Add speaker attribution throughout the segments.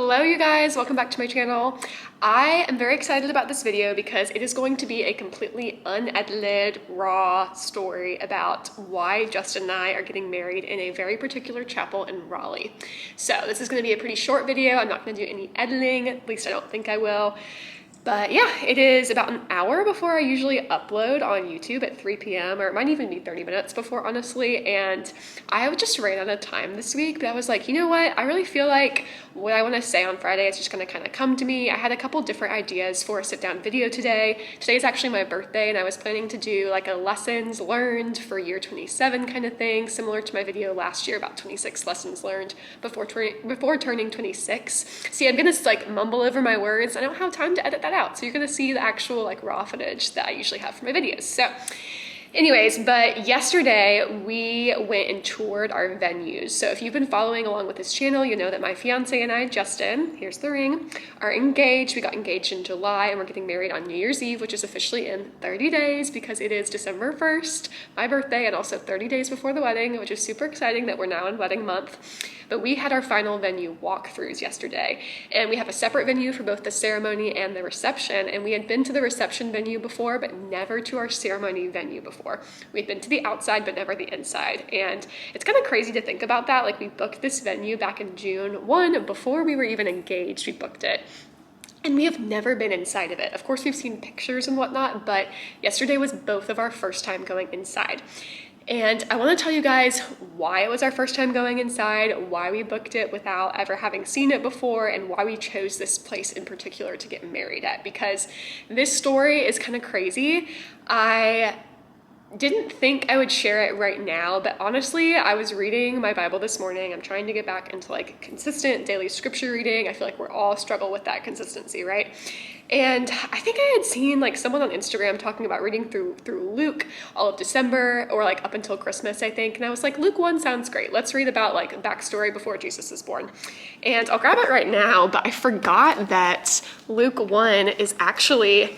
Speaker 1: Hello you guys, welcome back to my channel. I am very excited about this video because it is going to be a completely unedited, raw story about why Justin and I are getting married in a very particular chapel in Raleigh. So this is going to be a pretty short video. I'm not going to do any editing, at least I don't think I will. But yeah, it is about an hour before I usually upload on YouTube at 3 p.m. or it might even be 30 minutes before, honestly. And I just ran out of time this week, but I was like, you know what? I really feel like what I want to say on Friday is just going to kind of come to me. I had a couple different ideas for a sit-down video today. Today is actually my birthday, and I was planning to do like a lessons learned for year 27 kind of thing, similar to my video last year about 26 lessons learned before turning 26. See, I'm going to like mumble over my words. I don't have time to edit that out. So you're gonna see the actual like raw footage that I usually have for my videos. So anyways, but yesterday we went and toured our venues. So if you've been following along with this channel, you know that my fiance and I, Justin, here's the ring, are engaged. We got engaged in July and we're getting married on New Year's Eve, which is officially in 30 days because it is December 1st, my birthday, and also 30 days before the wedding, which is super exciting that we're now in wedding month. But we had our final venue walkthroughs yesterday, and we have a separate venue for both the ceremony and the reception. And we had been to the reception venue before, but never to our ceremony venue before. We had been to the outside, but never the inside. And it's kind of crazy to think about that. Like, we booked this venue back in June 1, before we were even engaged, we booked it. And we have never been inside of it. Of course, we've seen pictures and whatnot, but yesterday was both of our first time going inside. And I want to tell you guys why it was our first time going inside, why we booked it without ever having seen it before, and why we chose this place in particular to get married at, because this story is kind of crazy. I didn't think I would share it right now, but honestly, I was reading my Bible this morning. I'm trying to get back into like consistent daily scripture reading. I feel like we're all struggle with that consistency, right? And I think I had seen like someone on Instagram talking about reading through Luke all of December, or like up until Christmas, I think. And I was like, Luke 1 sounds great. Let's read about like backstory before Jesus is born. And I'll grab it right now, but I forgot that Luke 1 is actually,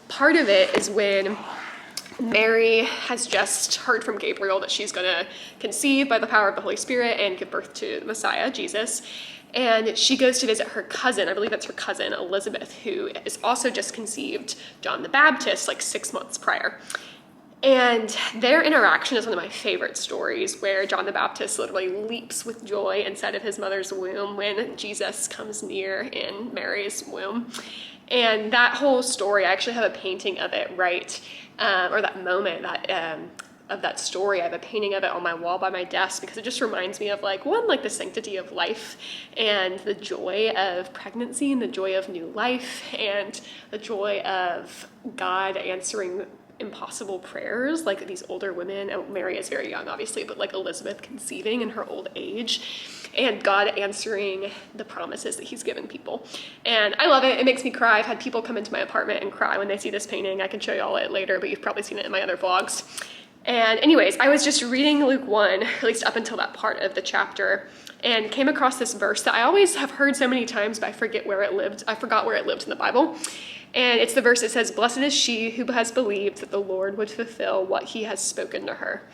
Speaker 1: part of it is when Mary has just heard from Gabriel that she's going to conceive by the power of the Holy Spirit and give birth to the Messiah, Jesus. And she goes to visit her cousin, I believe that's her cousin, Elizabeth, who is also just conceived John the Baptist like 6 months prior. And their interaction is one of my favorite stories, where John the Baptist literally leaps with joy inside of his mother's womb when Jesus comes near in Mary's womb. And that whole story, I actually have a painting of it, right? Or that moment, of that story. I have a painting of it on my wall by my desk because it just reminds me of like the sanctity of life and the joy of pregnancy and the joy of new life and the joy of God answering impossible prayers, like these older women. Mary is very young, obviously, but like Elizabeth conceiving in her old age, and God answering the promises that he's given people. And I love it. It makes me cry. I've had people come into my apartment and cry when they see this painting. I can show you all it later, but you've probably seen it in my other vlogs. And anyways, I was just reading Luke 1, at least up until that part of the chapter, and came across this verse that I always have heard so many times, but I forgot where it lived in the Bible. And it's the verse that says, "Blessed is she who has believed that the Lord would fulfill what he has spoken to her."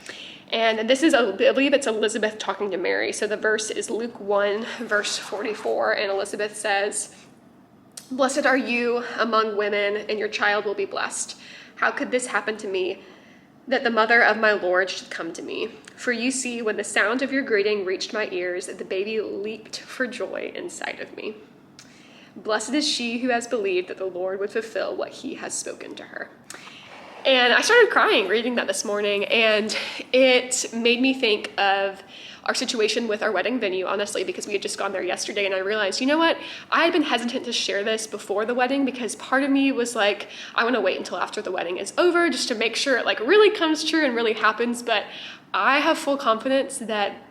Speaker 1: And this is, I believe it's Elizabeth talking to Mary. So the verse is Luke 1, verse 44, and Elizabeth says, "Blessed are you among women, and your child will be blessed. How could this happen to me, that the mother of my Lord should come to me? For you see, when the sound of your greeting reached my ears, the baby leaped for joy inside of me. Blessed is she who has believed that the Lord would fulfill what he has spoken to her." And I started crying reading that this morning, and it made me think of our situation with our wedding venue, honestly, because we had just gone there yesterday, and I realized, you know what? I had been hesitant to share this before the wedding because part of me was like, I want to wait until after the wedding is over just to make sure it like really comes true and really happens. But I have full confidence that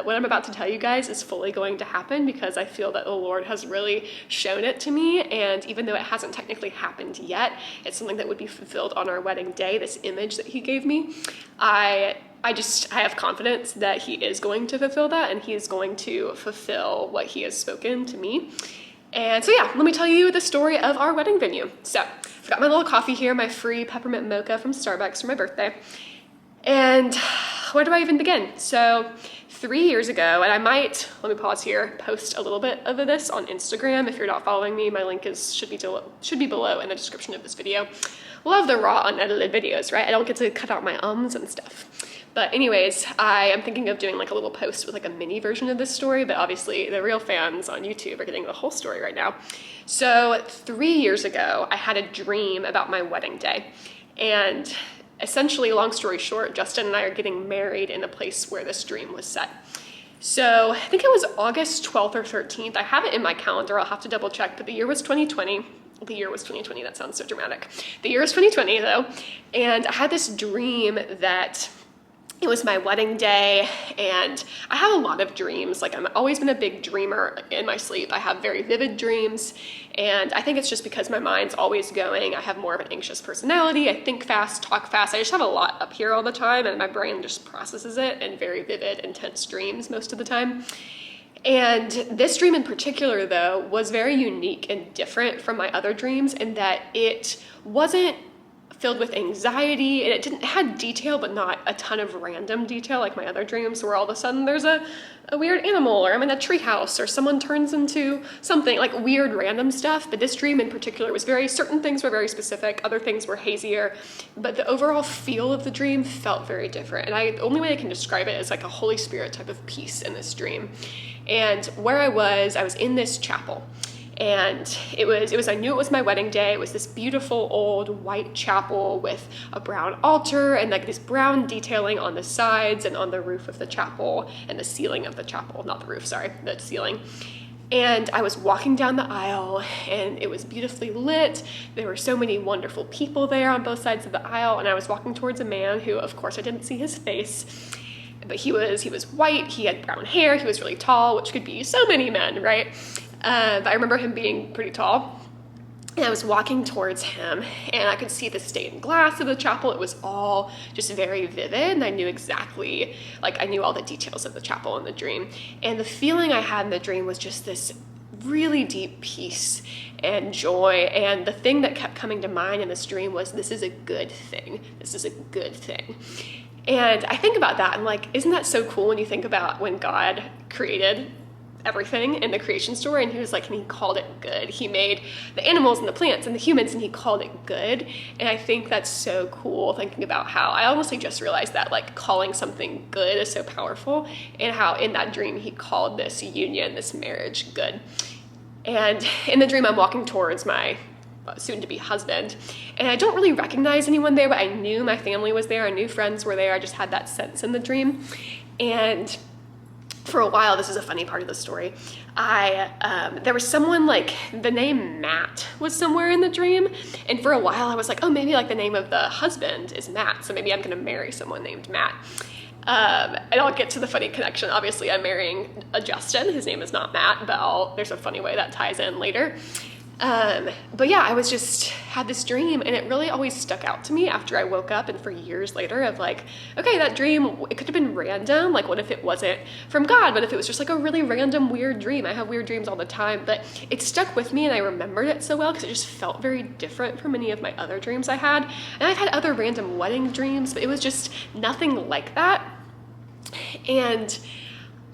Speaker 1: what I'm about to tell you guys is fully going to happen, because I feel that the Lord has really shown it to me. And even though it hasn't technically happened yet, it's something that would be fulfilled on our wedding day, this image that he gave me. I have confidence that he is going to fulfill that, and he is going to fulfill what he has spoken to me. And so yeah, let me tell you the story of our wedding venue. So I've got my little coffee here, my free peppermint mocha from Starbucks for my birthday. And where do I even begin? So 3 years ago, and I might, let me pause here, post a little bit of this on Instagram. If you're not following me, my link should be below in the description of this video. Love the raw, unedited videos, right? I don't get to cut out my ums and stuff. But anyways, I am thinking of doing like a little post with like a mini version of this story, but obviously the real fans on YouTube are getting the whole story right now. So 3 years ago, I had a dream about my wedding day. And essentially, long story short, Justin and I are getting married in the place where this dream was set. So I think it was August 12th or 13th. I have it in my calendar. I'll have to double check, but the year was 2020. The year was 2020. That sounds so dramatic. The year was 2020 though. And I had this dream that it was my wedding day, and I have a lot of dreams. Like, I've always been a big dreamer in my sleep. I have very vivid dreams, and I think it's just because my mind's always going. I have more of an anxious personality. I think fast, talk fast. I just have a lot up here all the time, and my brain just processes it in very vivid, intense dreams most of the time. And this dream in particular, though, was very unique and different from my other dreams in that it wasn't filled with anxiety, and it had detail, but not a ton of random detail like my other dreams, where all of a sudden there's a weird animal, or I'm in a treehouse, or someone turns into something, like weird random stuff. But this dream in particular was certain things were very specific, other things were hazier, but the overall feel of the dream felt very different. And the only way I can describe it is like a Holy Spirit type of peace in this dream. And where I was in this chapel. And I knew it was my wedding day. It was this beautiful old white chapel with a brown altar and like this brown detailing on the sides and on the roof of the chapel and the ceiling of the chapel, not the roof, sorry, the ceiling. And I was walking down the aisle, and it was beautifully lit. There were so many wonderful people there on both sides of the aisle. And I was walking towards a man who, of course, I didn't see his face, but he was white. He had brown hair. He was really tall, which could be so many men, right? But I remember him being pretty tall, and I was walking towards him, and I could see the stained glass of the chapel. It was all just very vivid, and I knew exactly, I knew all the details of the chapel in the dream. And the feeling I had in the dream was just this really deep peace and joy. And the thing that kept coming to mind in this dream was, this is a good thing. This is a good thing. And I think about that, and isn't that so cool when you think about when God created everything in the creation story, and and he called it good. He made the animals and the plants and the humans, and he called it good. And I think that's so cool, thinking about how I honestly just realized that calling something good is so powerful, and how in that dream he called this union, this marriage, good. And in the dream, I'm walking towards my soon-to-be husband, and I don't really recognize anyone there, but I knew my family was there. I knew friends were there. I just had that sense in the dream. And for a while, this is a funny part of the story, there was someone, the name Matt was somewhere in the dream, and for a while I was like, oh, maybe the name of the husband is Matt, so maybe I'm gonna marry someone named Matt. And I'll get to the funny connection. Obviously, I'm marrying a Justin. His name is not Matt, but there's a funny way that ties in later. But yeah, I had this dream, and it really always stuck out to me after I woke up, and for years later, of okay, that dream, it could have been random. What if it wasn't from God? What if it was just a really random, weird dream? I have weird dreams all the time, but it stuck with me, and I remembered it so well because it just felt very different from many of my other dreams I had. And I've had other random wedding dreams, but it was just nothing like that. And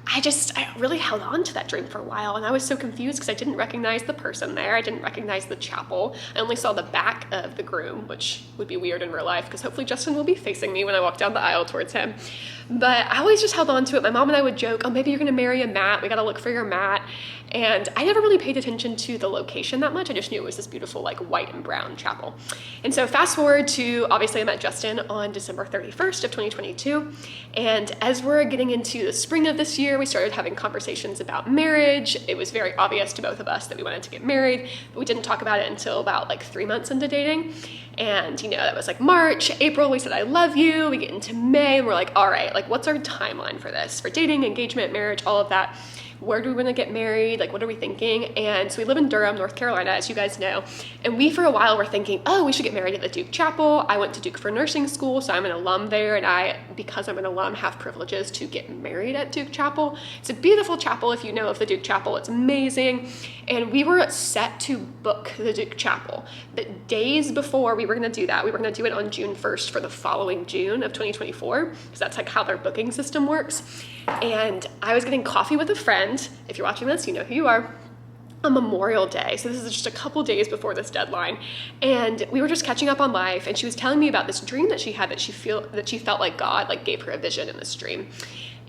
Speaker 1: I really held on to that dream for a while, and I was so confused because I didn't recognize the person there. I didn't recognize the chapel. I only saw the back of the groom, which would be weird in real life because hopefully Justin will be facing me when I walk down the aisle towards him. But I always just held on to it. My mom and I would joke, oh, maybe you're gonna marry a Matt. We gotta look for your Matt. And I never really paid attention to the location that much. I just knew it was this beautiful white and brown chapel. And so fast forward to, obviously I met Justin on December 31st of 2022. And as we're getting into the spring of this year, we started having conversations about marriage. It was very obvious to both of us that we wanted to get married, but we didn't talk about it until about 3 months into dating. And that was March, April, we said, I love you. We get into May, and we're all right, what's our timeline for this? For dating, engagement, marriage, all of that. Where do we want to get married? What are we thinking? And so we live in Durham, North Carolina, as you guys know. And we, for a while, were thinking, oh, we should get married at the Duke Chapel. I went to Duke for nursing school, so I'm an alum there, and I because I'm an alum, have privileges to get married at Duke Chapel. It's a beautiful chapel. If you know of the Duke Chapel, it's amazing. And we were set to book the Duke Chapel. But days before we were going to do that, we were going to do it on June 1st for the following June of 2024, because that's like how their booking system works. And I was getting coffee with a friend. If you're watching this, you know who you are. On Memorial Day. So this is just a couple days before this deadline. And we were just catching up on life, and she was telling me about this dream that she had, that she felt like God like gave her a vision in this dream.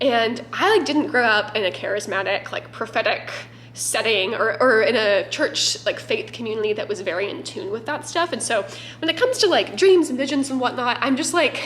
Speaker 1: And I like didn't grow up in a charismatic, like prophetic setting or in a church like faith community that was very in tune with that stuff. And so when it comes to like dreams and visions and whatnot, I'm just like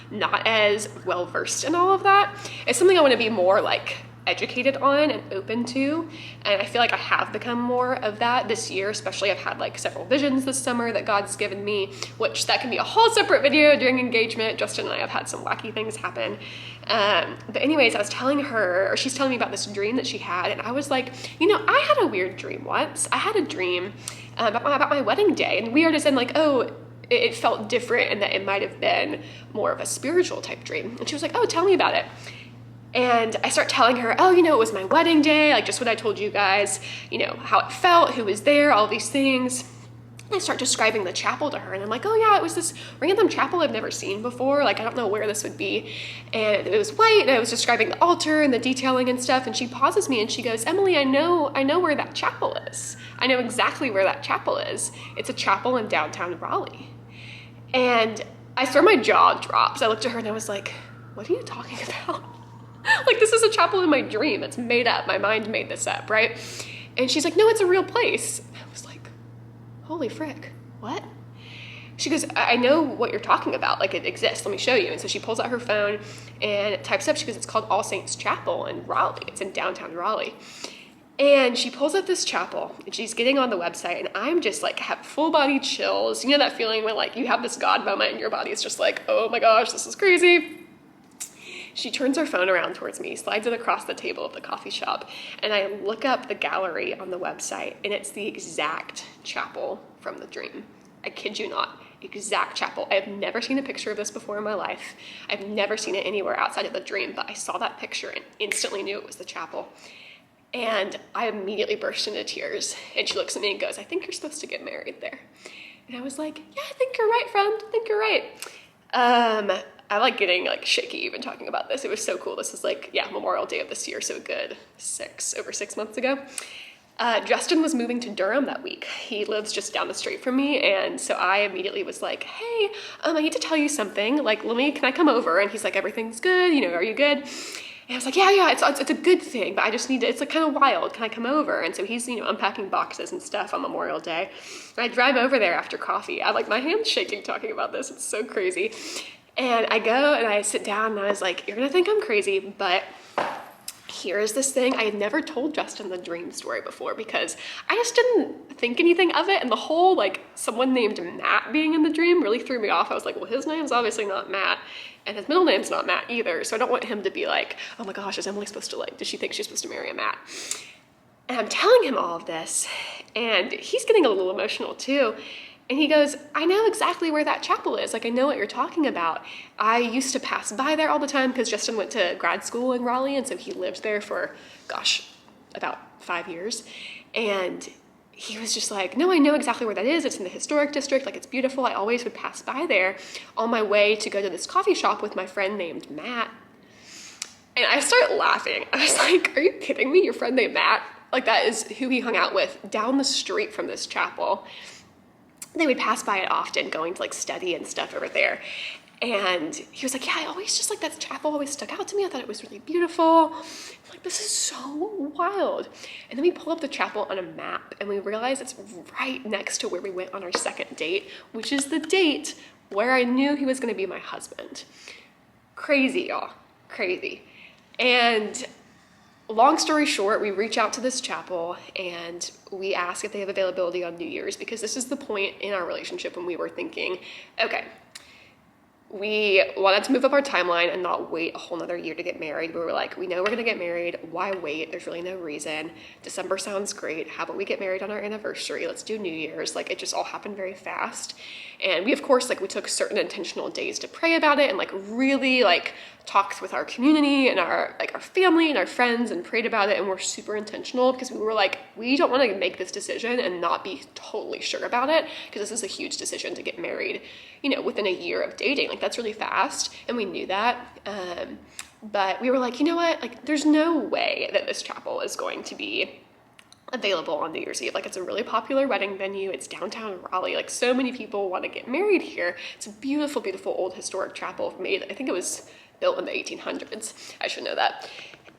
Speaker 1: not as well versed in all of that. It's something I want to be more like educated on and open to, and I feel like I have become more of that this year. Especially I've had like several visions this summer that God's given me, which that can be a whole separate video during engagement. Justin and I have had some wacky things happen, but anyways, I was telling her, or she's telling me about this dream that she had, and I was like, you know, I had a weird dream once. I had a dream about my wedding day, and weird as in like, oh, it felt different and that it might have been more of a spiritual type dream. And she was like, oh, tell me about it. And I start telling her, oh, you know, it was my wedding day, like just what I told you guys, you know, how it felt, who was there, all these things. And I start describing the chapel to her, and I'm like, oh yeah, it was this random chapel I've never seen before. Like, I don't know where this would be. And it was white, and I was describing the altar and the detailing and stuff. And she pauses me and she goes, Emily, I know where that chapel is. I know exactly where that chapel is. It's a chapel in downtown Raleigh. And I swear my jaw dropped. I looked at her and I was like, what are you talking about? Like, this is a chapel in my dream. It's made up. My mind made this up, right? And she's like, no, it's a real place. I was like, holy frick, what? She goes, I know what you're talking about. Like, it exists. Let me show you. And so she pulls out her phone and types up. She goes, it's called All Saints Chapel in Raleigh. It's in downtown Raleigh. And she pulls up this chapel, and she's getting on the website, and I'm just like, have full body chills. You know that feeling when like you have this God moment and your body is just like, oh my gosh, this is crazy. She turns her phone around towards me, slides it across the table of the coffee shop, and I look up the gallery on the website, and it's the exact chapel from the dream. I kid you not, exact chapel. I have never seen a picture of this before in my life. I've never seen it anywhere outside of the dream, but I saw that picture and instantly knew it was the chapel. And I immediately burst into tears, and she looks at me and goes, I think you're supposed to get married there. And I was like, yeah, I think you're right, friend. I think you're right. I like getting like shaky even talking about this. It was so cool. This is like, yeah, Memorial Day of this year. So good, over 6 months ago. Justin was moving to Durham that week. He lives just down the street from me. And so I immediately was like, hey, I need to tell you something. Like, can I come over? And he's like, everything's good. You know, are you good? And I was like, yeah, it's a good thing, but I just need to, it's like kind of wild. Can I come over? And so he's, you know, unpacking boxes and stuff on Memorial Day. And I drive over there after coffee. I like, my hand's shaking talking about this. It's so crazy. And I go and I sit down and I was like, you're gonna think I'm crazy, but here's this thing. I had never told Justin the dream story before because I just didn't think anything of it. And the whole like someone named Matt being in the dream really threw me off. I was like, well, his name's obviously not Matt and his middle name's not Matt either. So I don't want him to be like, oh my gosh, is Emily supposed to like, does she think she's supposed to marry a Matt? And I'm telling him all of this and he's getting a little emotional too. And he goes, I know exactly where that chapel is. Like, I know what you're talking about. I used to pass by there all the time because Justin went to grad school in Raleigh. And so he lived there for, about 5 years. And he was just like, no, I know exactly where that is. It's in the historic district. Like, it's beautiful. I always would pass by there on my way to go to this coffee shop with my friend named Matt. And I started laughing. I was like, are you kidding me? Your friend named Matt? Like, that is who he hung out with down the street from this chapel. They would pass by it often, going to like study and stuff over there. And he was like, yeah, I always just like that chapel always stuck out to me. I thought it was really beautiful. I'm like, this is so wild. And then we pull up the chapel on a map and we realize it's right next to where we went on our second date, which is the date where I knew he was going to be my husband. Crazy, y'all. Crazy. And long story short, we reach out to this chapel and we ask if they have availability on New Year's because this is the point in our relationship when we were thinking, okay, we wanted to move up our timeline and not wait a whole nother year to get married. We were like, we know we're gonna get married. Why wait? There's really no reason. December sounds great. How about we get married on our anniversary? Let's do New Year's. Like, it just all happened very fast. And we, of course, like, we took certain intentional days to pray about it and like really like talked with our community and our family and our friends and prayed about it. And we're super intentional because we were like, we don't want to make this decision and not be totally sure about it, because this is a huge decision to get married, you know, within a year of dating. Like, that's really fast, and we knew that. But we were like, you know what? Like, there's no way that this chapel is going to be available on New Year's Eve. Like, it's a really popular wedding venue. It's downtown Raleigh. Like, so many people want to get married here. It's a beautiful, beautiful old historic chapel made, I think it was built in the 1800s. I should know that.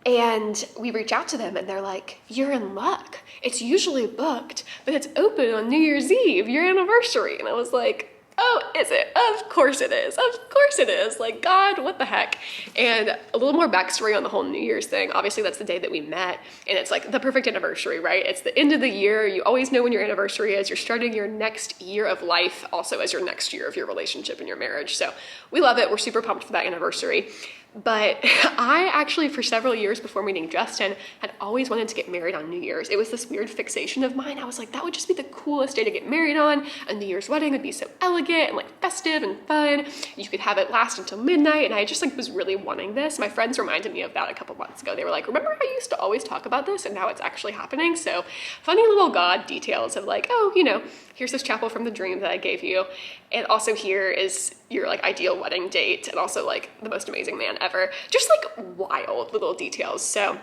Speaker 1: And we reach out to them and they're like, you're in luck. It's usually booked, but it's open on New Year's Eve, your anniversary. And I was like, oh, is it? Of course it is. Of course it is. Like, God, what the heck? And a little more backstory on the whole New Year's thing. Obviously, that's the day that we met, and it's like the perfect anniversary, right? It's the end of the year. You always know when your anniversary is. You're starting your next year of life also as your next year of your relationship and your marriage. So we love it. We're super pumped for that anniversary. But I actually, for several years before meeting Justin, had always wanted to get married on New Year's. It was this weird fixation of mine. I was like, that would just be the coolest day to get married on. A New Year's wedding would be so elegant and like festive and fun. You could have it last until midnight. And I just like was really wanting this. My friends reminded me of that a couple months ago. They were like, remember how you used to always talk about this? And now it's actually happening. So funny little God details of like, oh, you know, here's this chapel from the dream that I gave you. And also here is your like ideal wedding date, and also like the most amazing man ever. Just like wild little details. So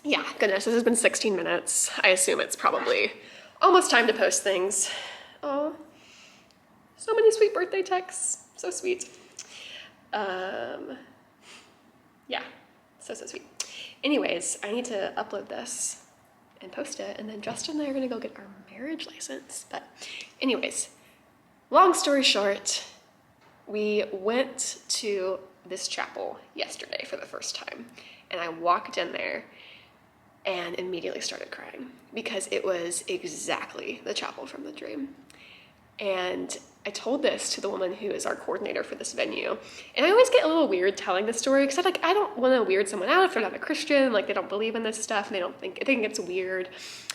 Speaker 1: yeah, goodness, this has been 16 minutes. I assume it's probably almost time to post things. Oh, so many sweet birthday texts. So sweet. Yeah, so sweet. Anyways, I need to upload this and post it, and then Justin and I are gonna go get our marriage license. But anyways, long story short, we went to this chapel yesterday for the first time, and I walked in there and immediately started crying because it was exactly the chapel from the dream. And I told this to the woman who is our coordinator for this venue. And I always get a little weird telling this story because I don't want to weird someone out if they're not a Christian, like they don't believe in this stuff and they think it's weird.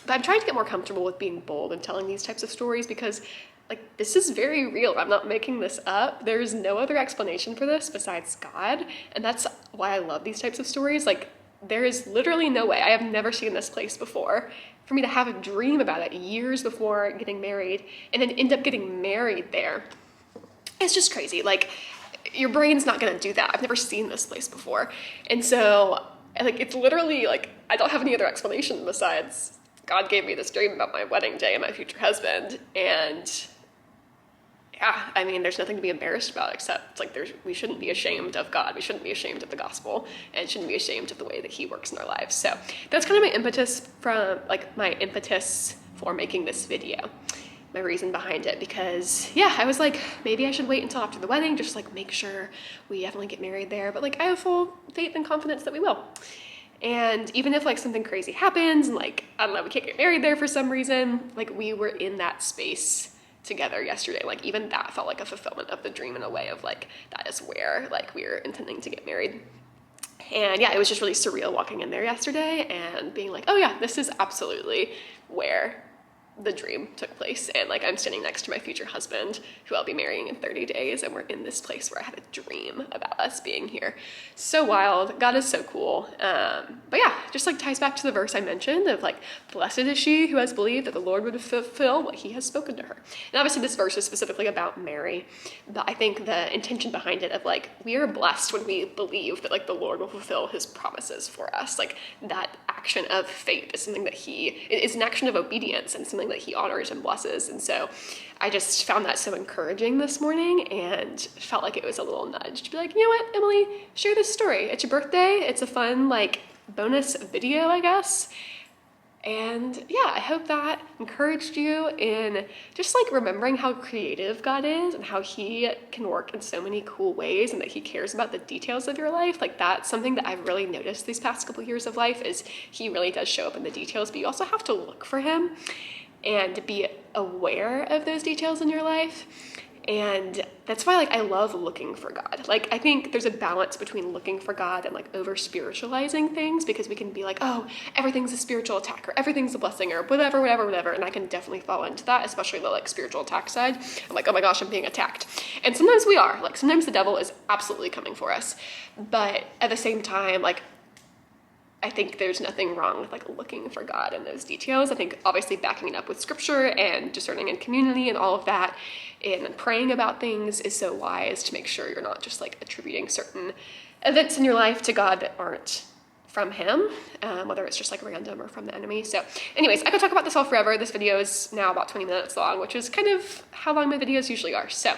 Speaker 1: But I'm trying to get more comfortable with being bold and telling these types of stories because like this is very real. I'm not making this up. There's no other explanation for this besides God. And that's why I love these types of stories. Like, there is literally no way. I have never seen this place before. For me to have a dream about it years before getting married and then end up getting married there, it's just crazy. Like, your brain's not gonna do that. I've never seen this place before. And so, like, it's literally like, I don't have any other explanation besides God gave me this dream about my wedding day and my future husband. And yeah, I mean, there's nothing to be embarrassed about except like we shouldn't be ashamed of God. We shouldn't be ashamed of the gospel and shouldn't be ashamed of the way that he works in our lives. So that's kind of my impetus for making this video, my reason behind it, because yeah, I was like, maybe I should wait until after the wedding, just like make sure we definitely get married there. But like, I have full faith and confidence that we will. And even if like something crazy happens and like, I don't know, we can't get married there for some reason, like we were in that space together yesterday. Like even that felt like a fulfillment of the dream in a way of like, that is where like we were intending to get married. And yeah, it was just really surreal walking in there yesterday and being like, oh yeah, this is absolutely where the dream took place. And like, I'm standing next to my future husband who I'll be marrying in 30 days. And we're in this place where I had a dream about us being here. So wild. God is so cool. But yeah, just like ties back to the verse I mentioned of like, blessed is she who has believed that the Lord would fulfill what he has spoken to her. And obviously this verse is specifically about Mary, but I think the intention behind it of like, we are blessed when we believe that like the Lord will fulfill his promises for us. Like that action of faith is something that it is an action of obedience and something that he honors and blesses. And so I just found that so encouraging this morning and felt like it was a little nudge to be like, you know what, Emily, share this story. It's your birthday. It's a fun like bonus video, I guess. And yeah, I hope that encouraged you in just like remembering how creative God is and how he can work in so many cool ways and that he cares about the details of your life. Like that's something that I've really noticed these past couple years of life is he really does show up in the details, but you also have to look for him and be aware of those details in your life. And that's why like I love looking for God. Like I think there's a balance between looking for God and like over spiritualizing things, because we can be like, oh, everything's a spiritual attack or everything's a blessing or whatever. And I can definitely fall into that, especially the like spiritual attack side. I'm like, oh my gosh, I'm being attacked. And sometimes we are. Like sometimes the devil is absolutely coming for us. But at the same time, like I think there's nothing wrong with like looking for God in those details. I think obviously backing it up with scripture and discerning in community and all of that and praying about things is so wise to make sure you're not just like attributing certain events in your life to God that aren't from him, whether it's just like random or from the enemy. So anyways, I could talk about this all forever. This video is now about 20 minutes long, which is kind of how long my videos usually are. So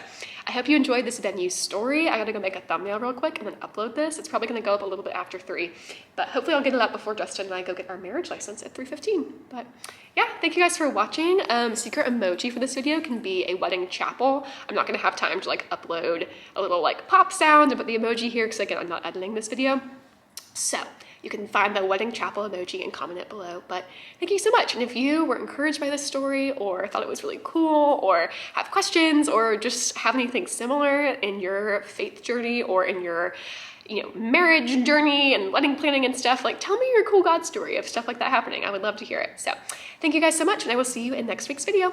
Speaker 1: I hope you enjoyed this venue story. I gotta go make a thumbnail real quick and then upload this. It's probably gonna go up a little bit after 3, but hopefully I'll get it up before Justin and I go get our marriage license at 3:15. But yeah, thank you guys for watching. Secret emoji for this video can be a wedding chapel. I'm not gonna have time to like upload a little like pop sound and put the emoji here because again, I'm not editing this video. So you can find the wedding chapel emoji and comment it below. But thank you so much. And if you were encouraged by this story or thought it was really cool or have questions or just have anything similar in your faith journey or in your marriage journey and wedding planning and stuff, like tell me your cool God story of stuff like that happening. I would love to hear it. So thank you guys so much, and I will see you in next week's video.